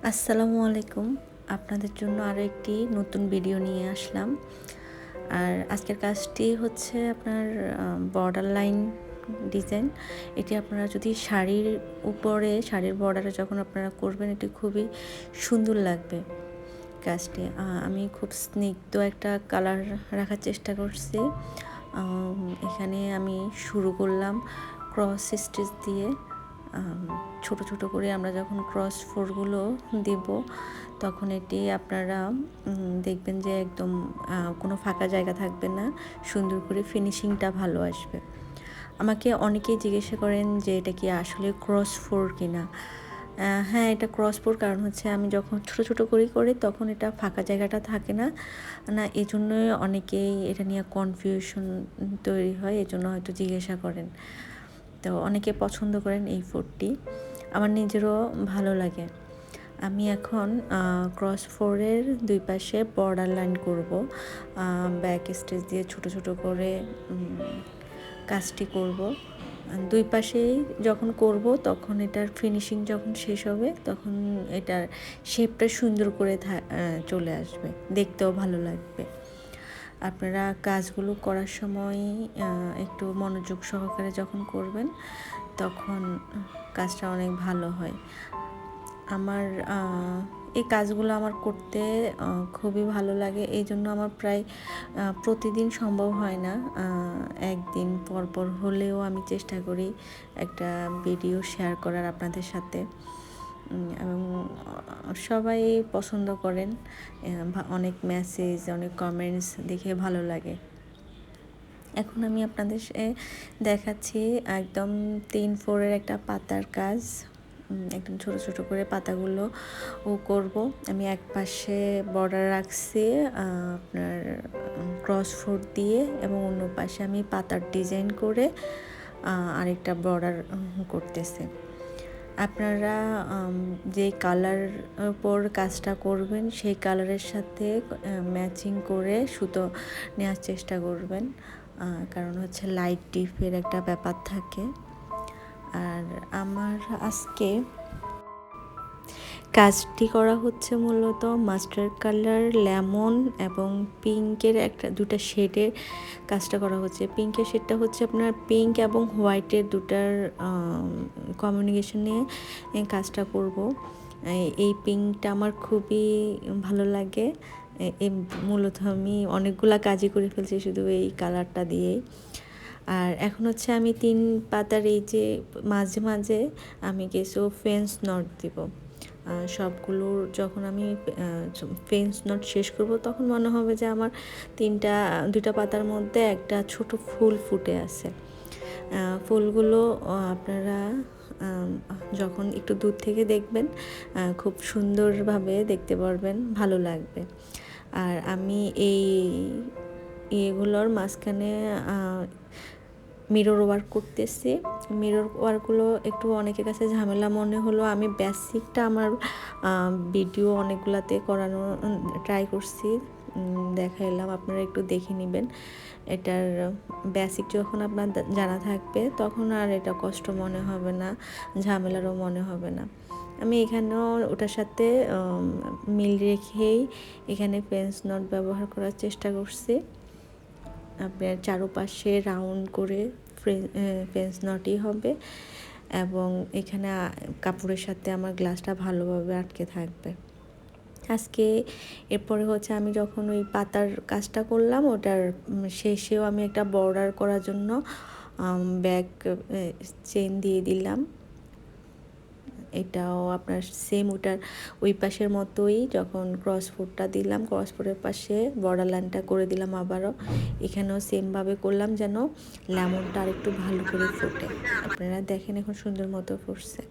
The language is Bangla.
আসসালামু আলাইকুম। আপনাদের জন্য আরও একটি নতুন ভিডিও নিয়ে আসলাম। আর আজকের কাজটি হচ্ছে আপনার বর্ডার লাইন ডিজাইন। এটি আপনারা যদি শাড়ির উপরে, শাড়ির বর্ডারে যখন আপনারা করবেন, এটি খুবই সুন্দর লাগবে কাজটি। আমি খুব স্নিগ্ধ একটা কালার রাখার চেষ্টা করছি। এখানে আমি শুরু করলাম ক্রস স্টিচ দিয়ে। ছোট ছোট করে আমরা যখন ক্রস ফোরগুলো দেব, তখন এটি আপনারা দেখবেন যে একদম কোনো ফাঁকা জায়গা থাকবে না, সুন্দর করে ফিনিশিংটা ভালো আসবে। আমাকে অনেকেই জিজ্ঞাসা করেন যে এটা কি আসলে ক্রস ফোর কিনা। হ্যাঁ, এটা ক্রস ফোর, কারণ হচ্ছে আমি যখন ছোট ছোট করি তখন এটা ফাঁকা জায়গাটা থাকে না, এই জন্যই অনেকেই এটা নিয়ে কনফিউশন তৈরি হয়, এজন্য হয়তো জিজ্ঞাসা করেন। তো অনেকে পছন্দ করেন এই ফোরটি, আমার নিজেরও ভালো লাগে। আমি এখন ক্রস ফোরের দুই পাশে বর্ডার লাইন করব, ব্যাক স্টিচ দিয়ে ছোট ছোট করে কাজটি করব। দুই পাশেই যখন করব তখন এটার ফিনিশিং যখন শেষ হবে, তখন এটার শেপটা সুন্দর করে চলে আসবে, দেখতেও ভালো লাগবে। আপনারা কাজগুলো করার সময় একটু মনোযোগ সহকারে যখন করবেন, তখন কাজটা অনেক ভালো হয়। আমার এই কাজগুলো আমার করতে খুবই ভালো লাগে, এই জন্য আমার প্রায় প্রতিদিন সম্ভব হয় না। একদিন পর পর হলেও আমি চেষ্টা করি একটা ভিডিও শেয়ার করার আপনাদের সাথে, এবং সবাই পছন্দ করেন। অনেক মেসেজ, অনেক কমেন্টস দেখে ভালো লাগে। এখন আমি আপনাদের দেখাচ্ছি একদম 3/4 একটা পাতার কাজ। একদম ছোট ছোট করে পাতাগুলো করব। আমি এক পাশে বর্ডার রাখছি আপনার ক্রস ফোর দিয়ে, এবং অন্য পাশে আমি পাতার ডিজাইন করে আরেকটা বর্ডার করতেছি। আপনারা যে কালার উপর কাজটা করবেন, সেই কালারের সাথে ম্যাচিং করে সুতো নেওয়ার চেষ্টা করবেন, কারণ হচ্ছে লাইট ডিপের একটা ব্যাপার থাকে। আর আমার আজকে কাজটি করা হচ্ছে মূলত মাস্টার্ড কালার, লেমন এবং পিঙ্কের দুটা শেডের কাজটা করা হচ্ছে। পিঙ্কের শেডটা হচ্ছে আপনার পিঙ্ক এবং হোয়াইটের দুটার কমিউনিকেশন নিয়ে কাজটা করব। এই পিঙ্কটা আমার খুবই ভালো লাগে। মূলত আমি অনেকগুলা কাজই করে ফেলছি শুধু এই কালারটা দিয়েই। আর এখন হচ্ছে আমি 3 পাতার এই যে মাঝে মাঝে আমি কিছু ফেন্স নট দিব। সবগুলোর যখন আমি ফেন্স নট শেষ করব, তখন মনে হবে যে আমার 2টা পাতার মধ্যে একটা ছোট ফুল ফুটে আছে। ফুলগুলো আপনারা যখন একটু দূর থেকে দেখবেন, খুব সুন্দরভাবে দেখতে পারবেন, ভালো লাগবে। আর আমি এই এগুলোর মাঝখানে মিরর ওয়ার্ক করতেছি। মিরর ওয়ার্কগুলো একটু অনেকের কাছে ঝামেলা মনে হলো। আমি বেসিকটা আমার ভিডিও অনেকগুলাতে করানো ট্রাই করছি, দেখাইলাম, আপনারা একটু দেখে নেবেন। এটার বেসিক যখন আপনার জানা থাকবে, তখন আর এটা কষ্ট মনে হবে না, ঝামেলারও মনে হবে না। আমি এখানেও ওটার সাথে মিল রেখেই এখানে ফেন্স নট ব্যবহার করার চেষ্টা করছি। আপনার চারপাশে রাউন্ড করে ফেন্স নটই হবে, এবং এখানে কাপড়ের সাথে আমার গ্লাসটা ভালোভাবে আটকে থাকবে। আজকে এরপরে হচ্ছে আমি যখন ওই পাতার কাজটা করলাম, ওটার শেষেও আমি একটা বর্ডার করার জন্য ব্যাক চেন দিয়ে দিলাম। এটাও আপনার সেম ওটার ওই পাশের মতোই, যখন ক্রস ফোরটা দিলাম, ক্রস ফোরের পাশে বর্ডার লাইনটা করে দিলাম আবারও। এখানেও সেমভাবে করলাম, যেন লেমনটা আর একটু ভালো করে ফোটে। আপনারা দেখেন এখন সুন্দর মতো ফুটছে।